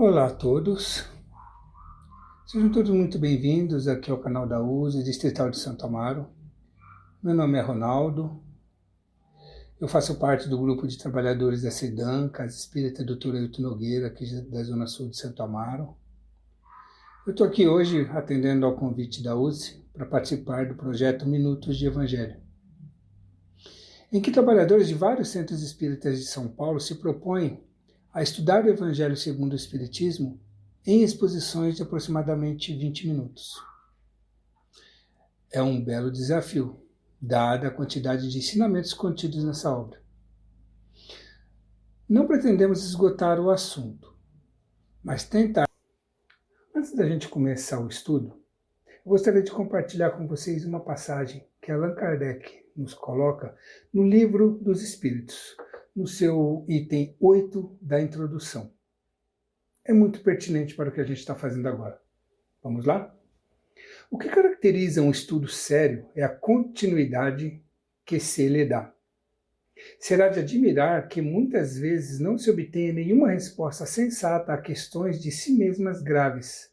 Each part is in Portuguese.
Olá a todos, sejam todos muito bem-vindos aqui ao canal da USE Distrital de Santo Amaro. Meu nome é Ronaldo, eu faço parte do grupo de trabalhadores da SEDAM, Casa Espírita Dr. Ailton Nogueira, aqui da Zona Sul de Santo Amaro. Eu estou aqui hoje atendendo ao convite da USE para participar do projeto Minutos de Evangelho, em que trabalhadores de vários centros espíritas de São Paulo se propõem a estudar o Evangelho segundo o Espiritismo em exposições de aproximadamente 20 minutos. É um belo desafio, dada a quantidade de ensinamentos contidos nessa obra. Não pretendemos esgotar o assunto, mas tentar. Antes da gente começar o estudo, eu gostaria de compartilhar com vocês uma passagem que Allan Kardec nos coloca no Livro dos Espíritos, no seu item 8 da introdução. É muito pertinente para o que a gente está fazendo agora. Vamos lá? O que caracteriza um estudo sério é a continuidade que se lhe dá. Será de admirar que muitas vezes não se obtenha nenhuma resposta sensata a questões de si mesmas graves,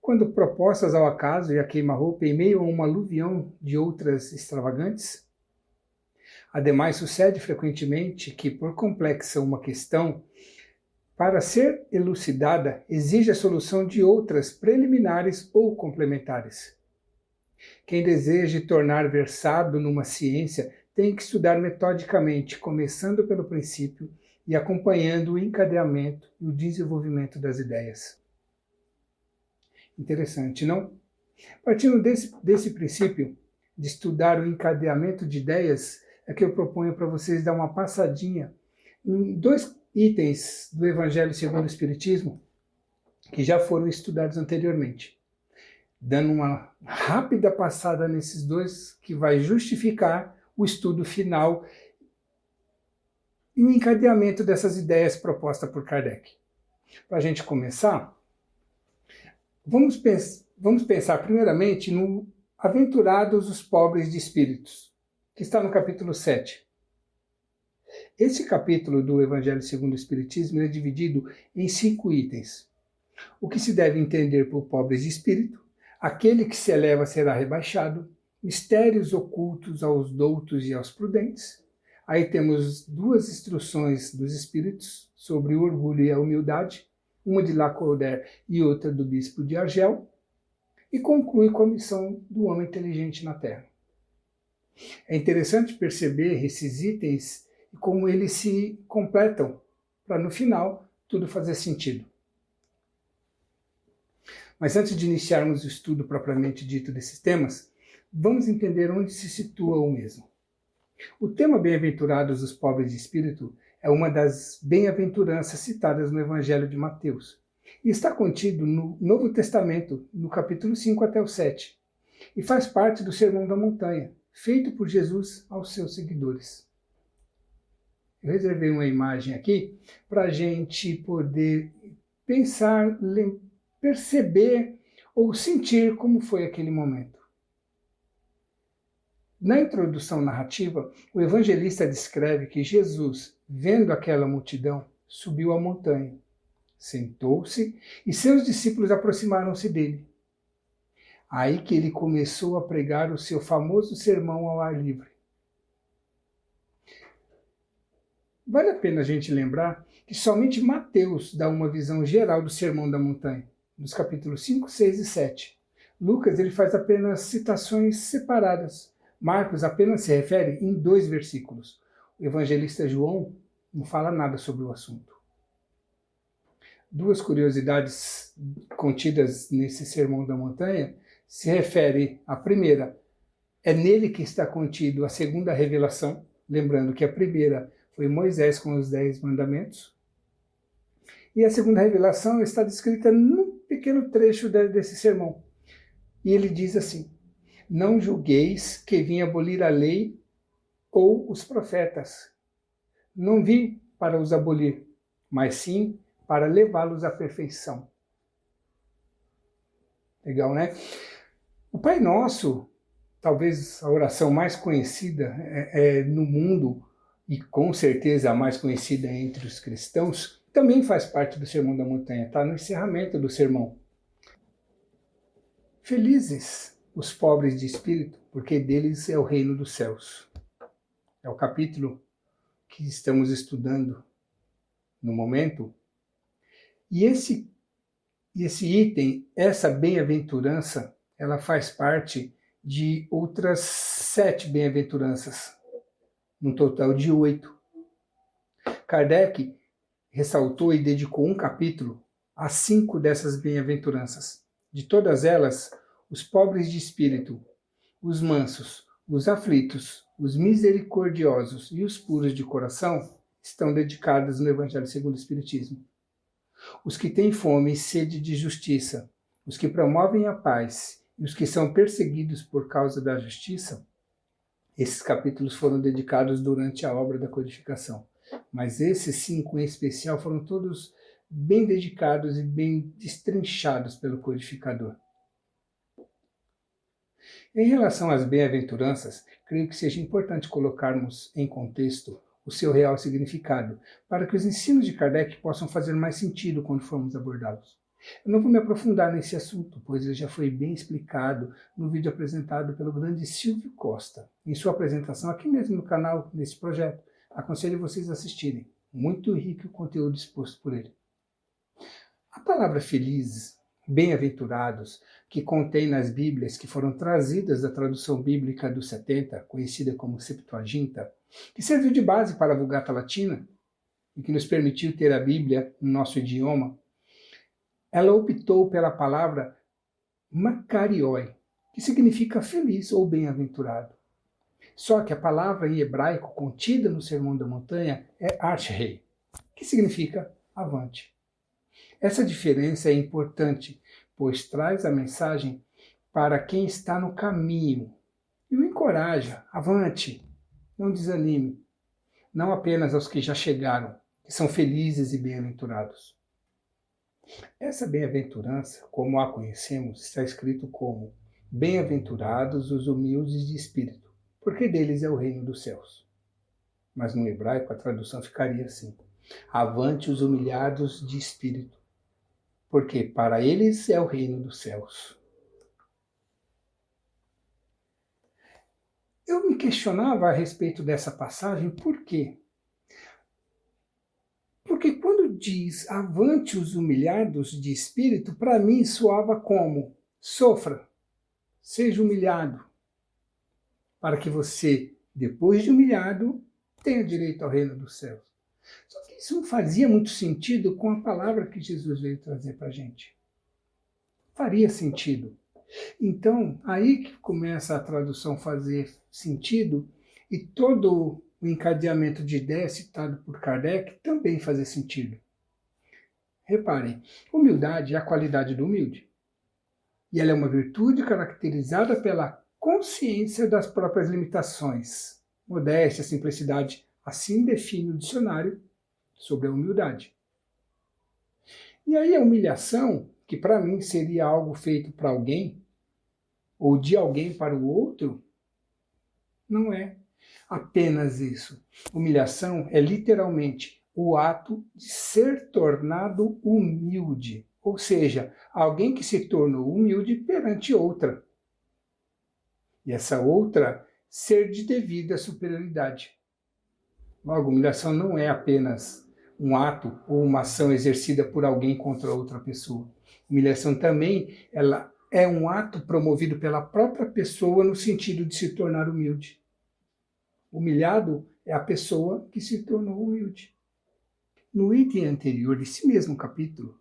quando propostas ao acaso e a queima-roupa em meio a uma aluvião de outras extravagantes. Ademais, sucede frequentemente que, por complexa uma questão, para ser elucidada, exige a solução de outras preliminares ou complementares. Quem deseje tornar versado numa ciência tem que estudar metodicamente, começando pelo princípio e acompanhando o encadeamento e o desenvolvimento das ideias. Interessante, não? Partindo desse princípio de estudar o encadeamento de ideias, é que eu proponho para vocês dar uma passadinha em dois itens do Evangelho segundo o Espiritismo que já foram estudados anteriormente. Dando uma rápida passada nesses dois que vai justificar o estudo final e o encadeamento dessas ideias propostas por Kardec. Para a gente começar, vamos pensar primeiramente no Aventurados os Pobres de Espíritos, que está no capítulo 7. Esse capítulo do Evangelho segundo o Espiritismo é dividido em 5 itens. O que se deve entender por pobres de espírito, aquele que se eleva será rebaixado, mistérios ocultos aos doutos e aos prudentes. Aí temos 2 instruções dos espíritos sobre o orgulho e a humildade, uma de Lacordaire e outra do bispo de Argel, e conclui com a missão do homem inteligente na Terra. É interessante perceber esses itens e como eles se completam, para no final tudo fazer sentido. Mas antes de iniciarmos o estudo propriamente dito desses temas, vamos entender onde se situa o mesmo. O tema Bem-aventurados os pobres de espírito é uma das bem-aventuranças citadas no Evangelho de Mateus e está contido no Novo Testamento, no capítulo 5 até o 7, e faz parte do Sermão da Montanha, feito por Jesus aos seus seguidores. Eu reservei uma imagem aqui para a gente poder pensar, perceber ou sentir como foi aquele momento. Na introdução narrativa, o evangelista descreve que Jesus, vendo aquela multidão, subiu a montanha, sentou-se e seus discípulos aproximaram-se dele. Aí que ele começou a pregar o seu famoso sermão ao ar livre. Vale a pena a gente lembrar que somente Mateus dá uma visão geral do Sermão da Montanha, nos capítulos 5, 6 e 7. Lucas ele faz apenas citações separadas. Marcos apenas se refere em 2 versículos. O evangelista João não fala nada sobre o assunto. 2 curiosidades contidas nesse Sermão da Montanha se refere à primeira. É nele que está contido a segunda revelação, lembrando que a primeira foi Moisés com os 10 mandamentos. E a segunda revelação está descrita num pequeno trecho desse sermão. E ele diz assim: não julgueis que vim abolir a lei ou os profetas. Não vim para os abolir, mas sim para levá-los à perfeição. Legal, né? O Pai Nosso, talvez a oração mais conhecida no mundo, e com certeza a mais conhecida entre os cristãos, também faz parte do Sermão da Montanha, está no encerramento do sermão. Felizes os pobres de espírito, porque deles é o reino dos céus. É o capítulo que estamos estudando no momento. E esse item, essa bem-aventurança, ela faz parte de outras 7 bem-aventuranças, num total de 8. Kardec ressaltou e dedicou um capítulo a 5 dessas bem-aventuranças. De todas elas, os pobres de espírito, os mansos, os aflitos, os misericordiosos e os puros de coração estão dedicados no Evangelho segundo o Espiritismo. Os que têm fome e sede de justiça, os que promovem a paz e os que são perseguidos por causa da justiça, esses capítulos foram dedicados durante a obra da codificação. Mas esses 5 em especial foram todos bem dedicados e bem destrinchados pelo codificador. Em relação às bem-aventuranças, creio que seja importante colocarmos em contexto o seu real significado, para que os ensinos de Kardec possam fazer mais sentido quando formos abordá-los. Eu não vou me aprofundar nesse assunto, pois ele já foi bem explicado no vídeo apresentado pelo grande Silvio Costa, em sua apresentação aqui mesmo no canal, nesse projeto. Aconselho vocês a assistirem. Muito rico o conteúdo exposto por ele. A palavra felizes, bem-aventurados, que contém nas Bíblias que foram trazidas da tradução bíblica dos 70, conhecida como Septuaginta, que serviu de base para a Vulgata Latina e que nos permitiu ter a Bíblia no nosso idioma, ela optou pela palavra makarioi, que significa feliz ou bem-aventurado. Só que a palavra em hebraico contida no Sermão da Montanha é ashrei, que significa avante. Essa diferença é importante, pois traz a mensagem para quem está no caminho e o encoraja, avante, não desanime, não apenas aos que já chegaram, que são felizes e bem-aventurados. Essa bem-aventurança, como a conhecemos, está escrito como bem-aventurados os humildes de espírito, porque deles é o reino dos céus. Mas no hebraico a tradução ficaria assim: avante os humilhados de espírito, porque para eles é o reino dos céus. Eu me questionava a respeito dessa passagem, por quê? Porque quando diz avante os humilhados de espírito, para mim soava como sofra, seja humilhado, para que você, depois de humilhado, tenha direito ao reino dos céus. Só que isso não fazia muito sentido com a palavra que Jesus veio trazer para a gente. Faria sentido. Então, aí que começa a tradução a fazer sentido e todo o encadeamento de ideias citado por Kardec também fazer sentido. Reparem, humildade é a qualidade do humilde. E ela é uma virtude caracterizada pela consciência das próprias limitações. Modéstia, simplicidade, assim define o dicionário sobre a humildade. E aí a humilhação, que para mim seria algo feito para alguém, ou de alguém para o outro, não é apenas isso. Humilhação é literalmente o ato de ser tornado humilde, ou seja, alguém que se tornou humilde perante outra. E essa outra ser de devida superioridade. Logo, humilhação não é apenas um ato ou uma ação exercida por alguém contra outra pessoa. Humilhação também ela é um ato promovido pela própria pessoa no sentido de se tornar humilde. Humilhado é a pessoa que se tornou humilde. No item anterior desse mesmo capítulo,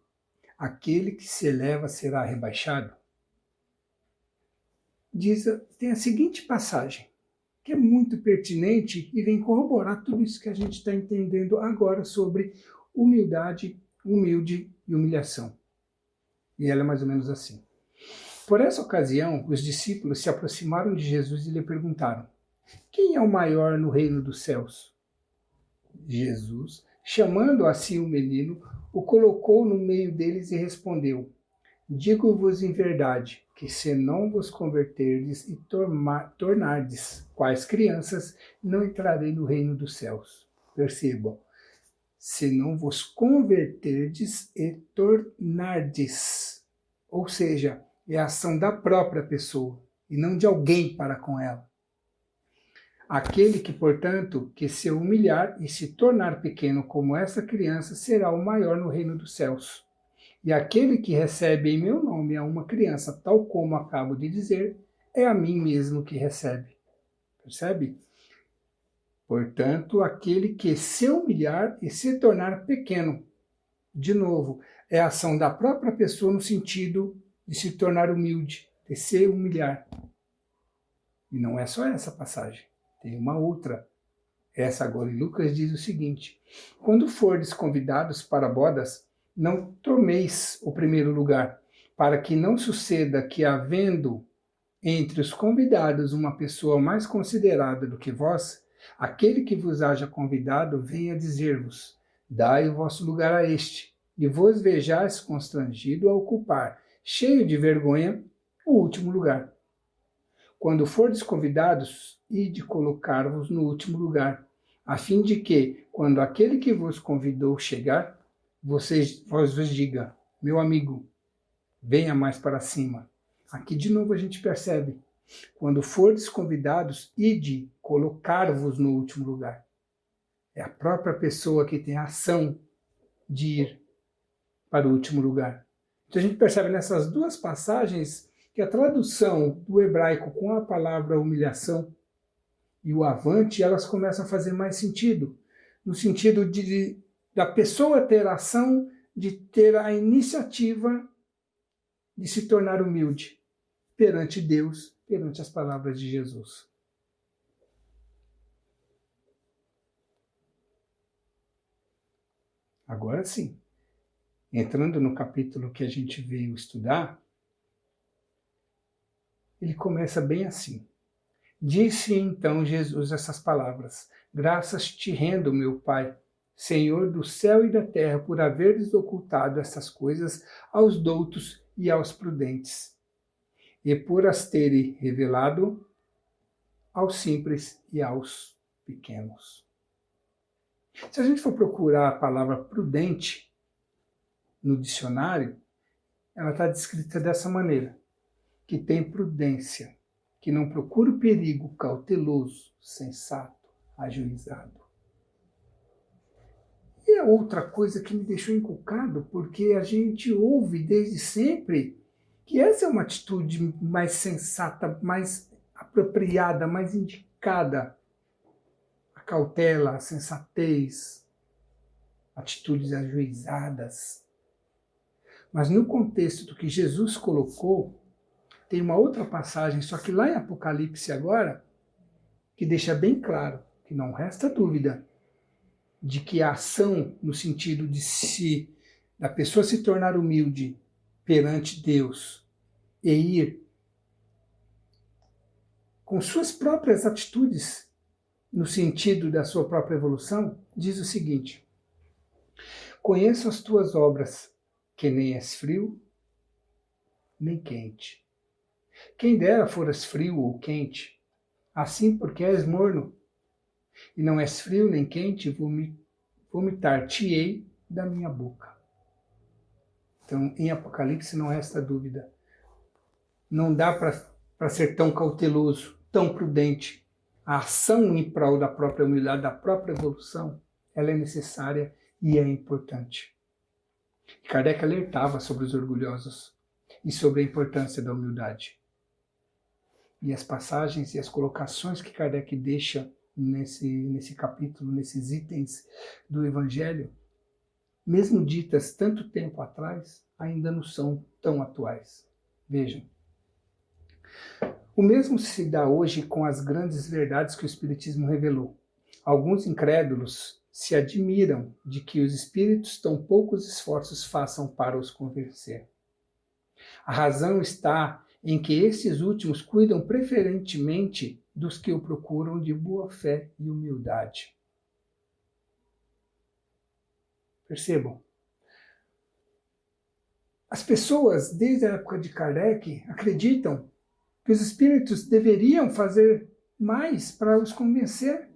aquele que se eleva será rebaixado, tem a seguinte passagem, que é muito pertinente e vem corroborar tudo isso que a gente está entendendo agora sobre humildade, humilde e humilhação. E ela é mais ou menos assim. Por essa ocasião, os discípulos se aproximaram de Jesus e lhe perguntaram: quem é o maior no reino dos céus? Jesus, chamando a si o menino, o colocou no meio deles e respondeu: digo-vos em verdade, que se não vos converterdes e tornardes quais crianças, não entrarei no reino dos céus. Percebam, se não vos converterdes e tornardes. Ou seja, é a ação da própria pessoa e não de alguém para com ela. Aquele que, portanto, que se humilhar e se tornar pequeno como essa criança, será o maior no reino dos céus. E aquele que recebe em meu nome a uma criança, tal como acabo de dizer, é a mim mesmo que recebe. Percebe? Portanto, aquele que se humilhar e se tornar pequeno. De novo, é a ação da própria pessoa no sentido de se tornar humilde, de se humilhar. E não é só essa passagem. Tem uma outra. Essa agora em Lucas diz o seguinte: quando fordes convidados para bodas, não tomeis o primeiro lugar, para que não suceda que, havendo entre os convidados uma pessoa mais considerada do que vós, aquele que vos haja convidado venha dizer-vos: dai o vosso lugar a este, e vos vejais constrangido a ocupar, cheio de vergonha, o último lugar. Quando fordes convidados, ide colocar-vos no último lugar, a fim de que, quando aquele que vos convidou chegar, vos diga: meu amigo, venha mais para cima. Aqui de novo a gente percebe: quando fordes convidados, ide colocar-vos no último lugar. É a própria pessoa que tem a ação de ir para o último lugar. Então a gente percebe nessas duas passagens que a tradução do hebraico com a palavra humilhação e o avante, elas começam a fazer mais sentido, no sentido da pessoa ter a ação de ter a iniciativa de se tornar humilde perante Deus, perante as palavras de Jesus. Agora sim, entrando no capítulo que a gente veio estudar, ele começa bem assim. Disse então Jesus essas palavras: graças te rendo, meu Pai, Senhor do céu e da terra, por haveres ocultado essas coisas aos doutos e aos prudentes, e por as terem revelado aos simples e aos pequenos. Se a gente for procurar a palavra prudente no dicionário, ela está descrita dessa maneira: que tem prudência, que não procura o perigo, cauteloso, sensato, ajuizado. E a outra coisa que me deixou encucado, porque a gente ouve desde sempre que essa é uma atitude mais sensata, mais apropriada, mais indicada. A cautela, a sensatez, atitudes ajuizadas. Mas no contexto do que Jesus colocou, tem uma outra passagem, só que lá em Apocalipse agora, que deixa bem claro que não resta dúvida de que a ação, no sentido da pessoa se tornar humilde perante Deus e ir com suas próprias atitudes, no sentido da sua própria evolução, diz o seguinte: conheço as tuas obras, que nem és frio, nem quente. Quem dera foras frio ou quente, assim porque és morno, e não és frio nem quente, vomitar-te-ei da minha boca. Então, em Apocalipse não resta dúvida. Não dá para ser tão cauteloso, tão prudente. A ação em prol da própria humildade, da própria evolução, ela é necessária e é importante. Kardec alertava sobre os orgulhosos e sobre a importância da humildade. E as passagens e as colocações que Kardec deixa nesse capítulo, nesses itens do Evangelho, mesmo ditas tanto tempo atrás, ainda não são tão atuais. Vejam. O mesmo se dá hoje com as grandes verdades que o Espiritismo revelou. Alguns incrédulos se admiram de que os espíritos tão poucos esforços façam para os convencer. A razão está em que esses últimos cuidam preferentemente dos que o procuram de boa fé e humildade. Percebam? As pessoas, desde a época de Kardec, acreditam que os espíritos deveriam fazer mais para os convencer.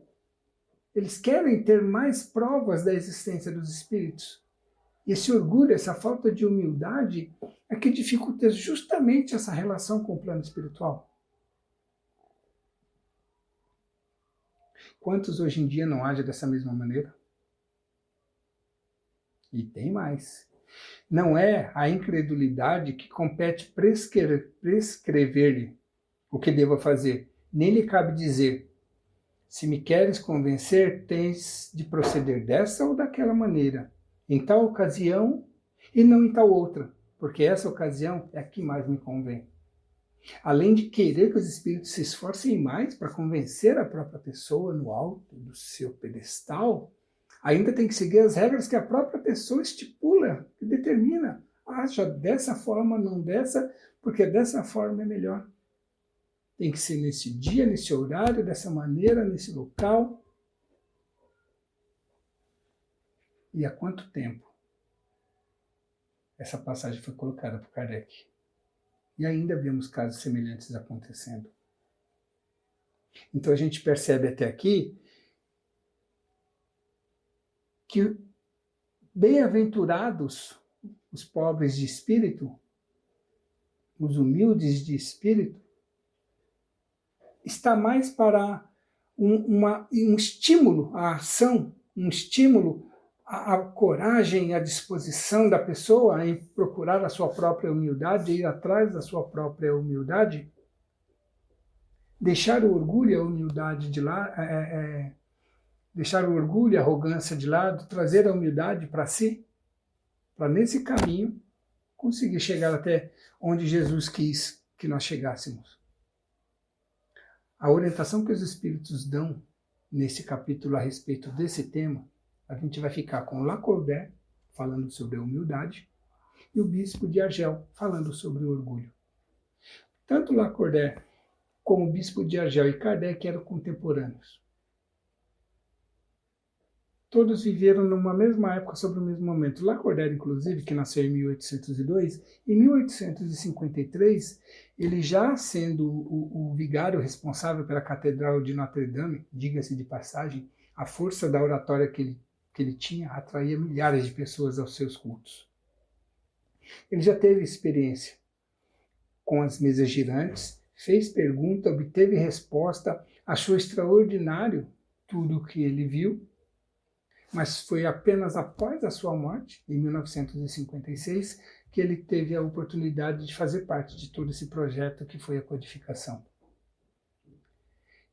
Eles querem ter mais provas da existência dos espíritos. E esse orgulho, essa falta de humildade, é que dificulta justamente essa relação com o plano espiritual. Quantos hoje em dia não agem dessa mesma maneira? E tem mais. Não é a incredulidade que compete prescrever-lhe o que deva fazer. Nem lhe cabe dizer: se me queres convencer, tens de proceder dessa ou daquela maneira, em tal ocasião e não em tal outra, porque essa ocasião é a que mais me convém. Além de querer que os espíritos se esforcem mais para convencer a própria pessoa no alto do seu pedestal, ainda tem que seguir as regras que a própria pessoa estipula, que determina. Haja dessa forma, não dessa, porque dessa forma é melhor. Tem que ser nesse dia, nesse horário, dessa maneira, nesse local. E há quanto tempo essa passagem foi colocada por Kardec? E ainda vemos casos semelhantes acontecendo. Então a gente percebe até aqui que bem-aventurados os pobres de espírito, os humildes de espírito, está mais para um estímulo à ação, um estímulo à coragem, à disposição da pessoa em procurar a sua própria humildade, ir atrás da sua própria humildade, deixar o orgulho e a humildade de lado, deixar o orgulho e a arrogância de lado, trazer a humildade para si, para nesse caminho conseguir chegar até onde Jesus quis que nós chegássemos. A orientação que os Espíritos dão nesse capítulo a respeito desse tema, a gente vai ficar com Lacordaire falando sobre a humildade e o Bispo de Argel falando sobre o orgulho. Tanto Lacordaire como o Bispo de Argel e Kardec eram contemporâneos. Todos viveram numa mesma época, sobre o mesmo momento. Lacordaire, inclusive, que nasceu em 1802, em 1853, ele já sendo o vigário responsável pela Catedral de Notre-Dame, diga-se de passagem, a força da oratória que ele tinha atraía milhares de pessoas aos seus cultos. Ele já teve experiência com as mesas girantes, fez pergunta, obteve resposta, achou extraordinário tudo o que ele viu, mas foi apenas após a sua morte, em 1956, que ele teve a oportunidade de fazer parte de todo esse projeto que foi a codificação.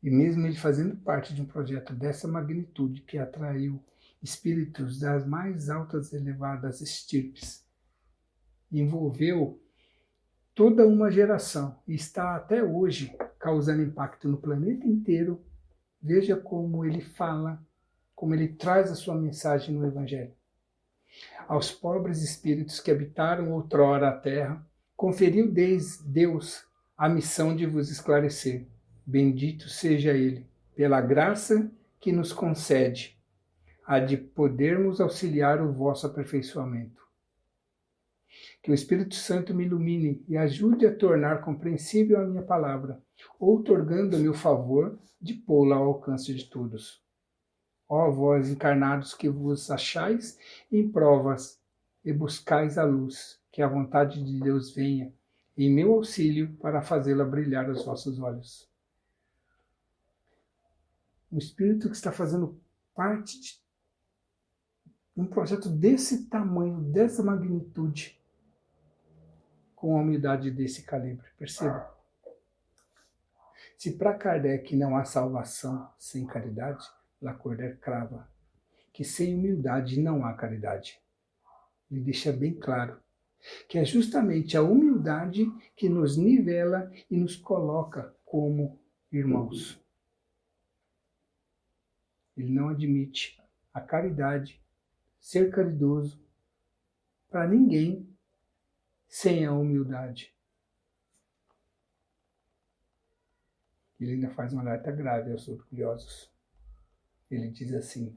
E mesmo ele fazendo parte de um projeto dessa magnitude, que atraiu espíritos das mais altas e elevadas estirpes, envolveu toda uma geração e está até hoje causando impacto no planeta inteiro, veja como ele fala, como ele traz a sua mensagem no Evangelho. Aos pobres espíritos que habitaram outrora a terra, conferiu Deus a missão de vos esclarecer. Bendito seja Ele, pela graça que nos concede, a de podermos auxiliar o vosso aperfeiçoamento. Que o Espírito Santo me ilumine e ajude a tornar compreensível a minha palavra, outorgando-me o favor de pô-la ao alcance de todos. Ó vós encarnados que vos achais em provas e buscais a luz, que a vontade de Deus venha em meu auxílio para fazê-la brilhar aos vossos olhos. Um espírito que está fazendo parte de um projeto desse tamanho, dessa magnitude, com a humildade desse calibre. Perceba. Se para Kardec não há salvação sem caridade, Lacordaire crava que sem humildade não há caridade. Ele deixa bem claro que é justamente a humildade que nos nivela e nos coloca como irmãos. Ele não admite a caridade, ser caridoso para ninguém sem a humildade. Ele ainda faz um alerta grave aos orgulhosos. Ele diz assim: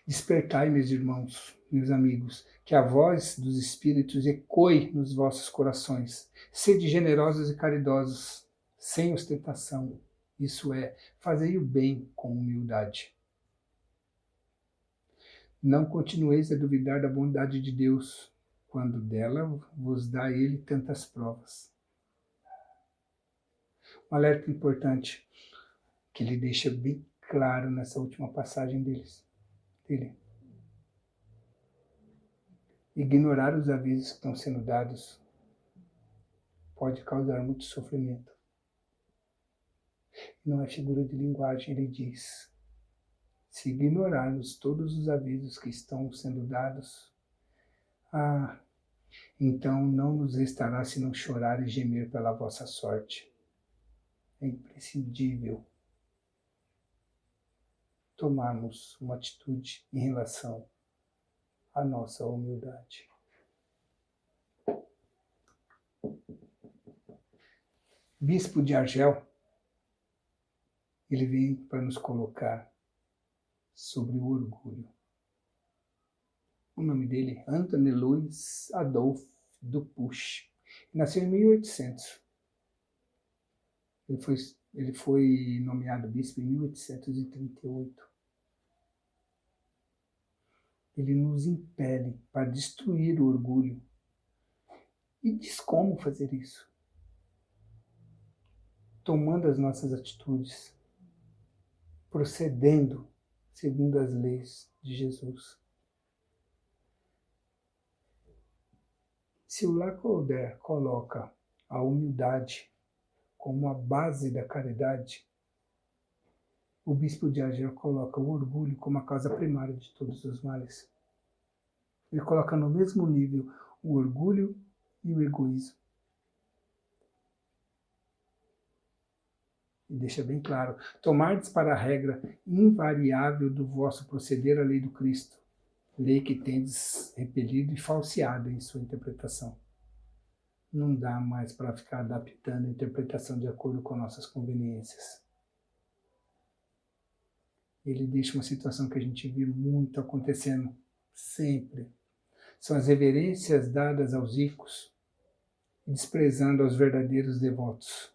despertai, meus irmãos, meus amigos, que a voz dos Espíritos ecoe nos vossos corações. Sede generosos e caridosos, sem ostentação. Isso é, fazei o bem com humildade. Não continueis a duvidar da bondade de Deus, quando dela vos dá Ele tantas provas. Um alerta importante que ele deixa bem claro nessa última passagem dele. Ignorar os avisos que estão sendo dados pode causar muito sofrimento. Não é figura de linguagem, ele diz: se ignorarmos todos os avisos que estão sendo dados, então não nos restará senão chorar e gemer pela vossa sorte. É imprescindível tomarmos uma atitude em relação à nossa humildade. Bispo de Argel, ele vem para nos colocar sobre o orgulho. O nome dele é Antony Louis Adolphe Dupuch. Nasceu em 1800. Ele foi nomeado bispo em 1838. Ele nos impele para destruir o orgulho. E diz como fazer isso. Tomando as nossas atitudes, procedendo segundo as leis de Jesus. Se o Lacordaire coloca a humildade como a base da caridade, o bispo de Argel coloca o orgulho como a causa primária de todos os males. Ele coloca no mesmo nível o orgulho e o egoísmo. E deixa bem claro: tomardes para a regra invariável do vosso proceder a lei do Cristo, lei que tendes repelido e falseado em sua interpretação. Não dá mais para ficar adaptando a interpretação de acordo com nossas conveniências. Ele deixa uma situação que a gente vê muito acontecendo sempre. São as reverências dadas aos ricos, desprezando aos verdadeiros devotos.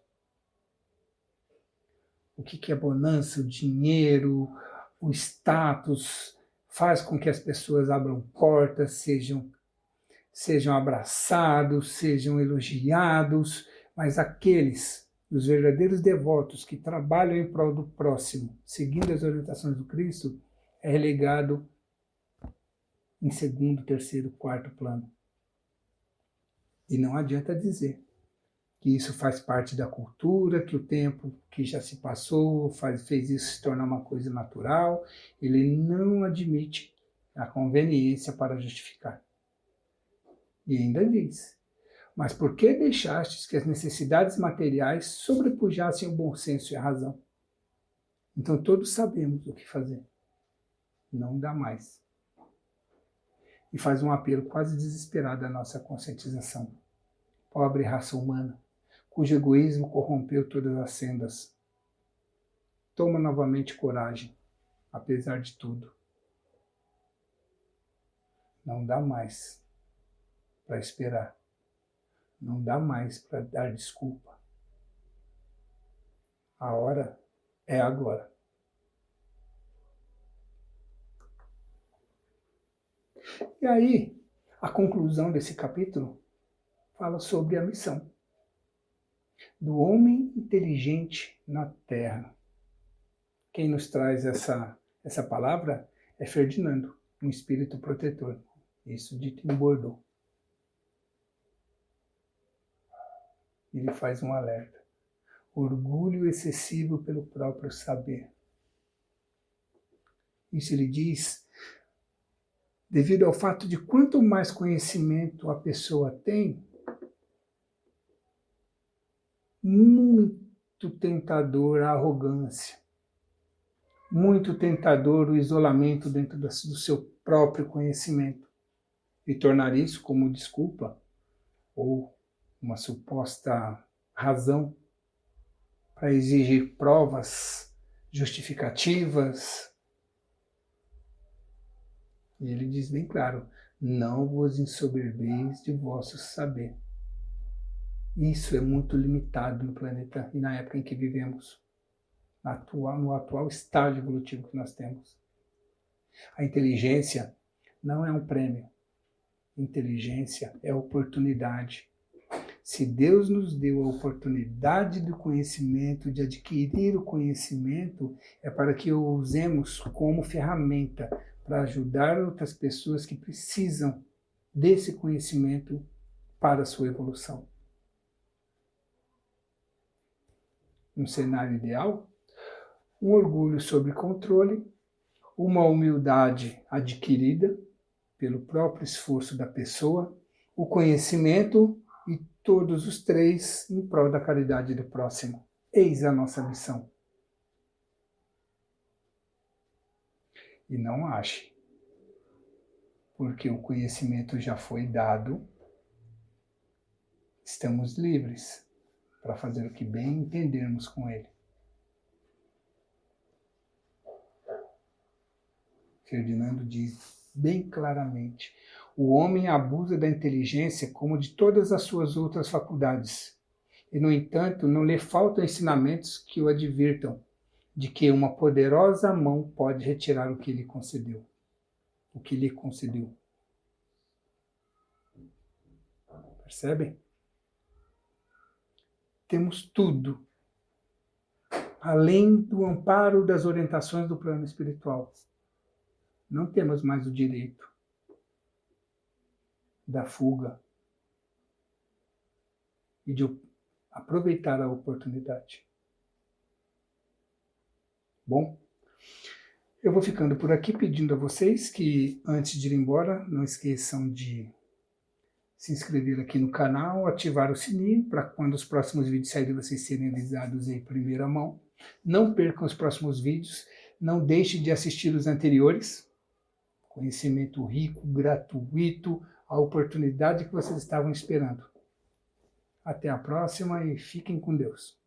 O que é bonança, o dinheiro, o status, faz com que as pessoas abram portas, sejam abraçados, sejam elogiados, mas aqueles, os verdadeiros devotos que trabalham em prol do próximo, seguindo as orientações do Cristo, é relegado em segundo, terceiro, quarto plano. E não adianta dizer que isso faz parte da cultura, que o tempo que já se passou fez isso se tornar uma coisa natural. Ele não admite a conveniência para justificar. E ainda diz: mas por que deixastes que as necessidades materiais sobrepujassem o bom senso e a razão? Então todos sabemos o que fazer. Não dá mais. E faz um apelo quase desesperado à nossa conscientização. Pobre raça humana, cujo egoísmo corrompeu todas as sendas. Toma novamente coragem, apesar de tudo. Não dá mais para esperar. Não dá mais para dar desculpa. A hora é agora. E aí, a conclusão desse capítulo fala sobre a missão do homem inteligente na Terra. Quem nos traz essa palavra é Ferdinando, um espírito protetor. Isso dito em Bordeaux. Ele faz um alerta. Orgulho excessivo pelo próprio saber. Isso ele diz devido ao fato de quanto mais conhecimento a pessoa tem, muito tentador a arrogância, muito tentador o isolamento dentro do seu próprio conhecimento, e tornar isso como desculpa ou uma suposta razão para exigir provas justificativas. E ele diz bem claro: não vos ensoberbeis de vosso saber. Isso é muito limitado no planeta e na época em que vivemos, no atual estágio evolutivo que nós temos. A inteligência não é um prêmio. Inteligência é oportunidade. Se Deus nos deu a oportunidade do conhecimento, de adquirir o conhecimento, é para que o usemos como ferramenta para ajudar outras pessoas que precisam desse conhecimento para a sua evolução. Um cenário ideal? Um orgulho sob controle, uma humildade adquirida pelo próprio esforço da pessoa, o conhecimento e todos os três em prol da caridade do próximo. Eis a nossa missão. E não ache, porque o conhecimento já foi dado, estamos livres para fazer o que bem entendermos com ele. Ferdinando diz bem claramente: o homem abusa da inteligência como de todas as suas outras faculdades, e, no entanto, não lhe faltam ensinamentos que o advirtam de que uma poderosa mão pode retirar o que lhe concedeu. O que lhe concedeu. Percebem? Temos tudo, além do amparo das orientações do plano espiritual. Não temos mais o direito da fuga e de aproveitar a oportunidade. Bom, eu vou ficando por aqui pedindo a vocês que, antes de ir embora, não esqueçam de se inscrever aqui no canal, ativar o sininho para quando os próximos vídeos saírem vocês serem avisados em primeira mão. Não percam os próximos vídeos, não deixem de assistir os anteriores. Conhecimento rico, gratuito, a oportunidade que vocês estavam esperando. Até a próxima e fiquem com Deus.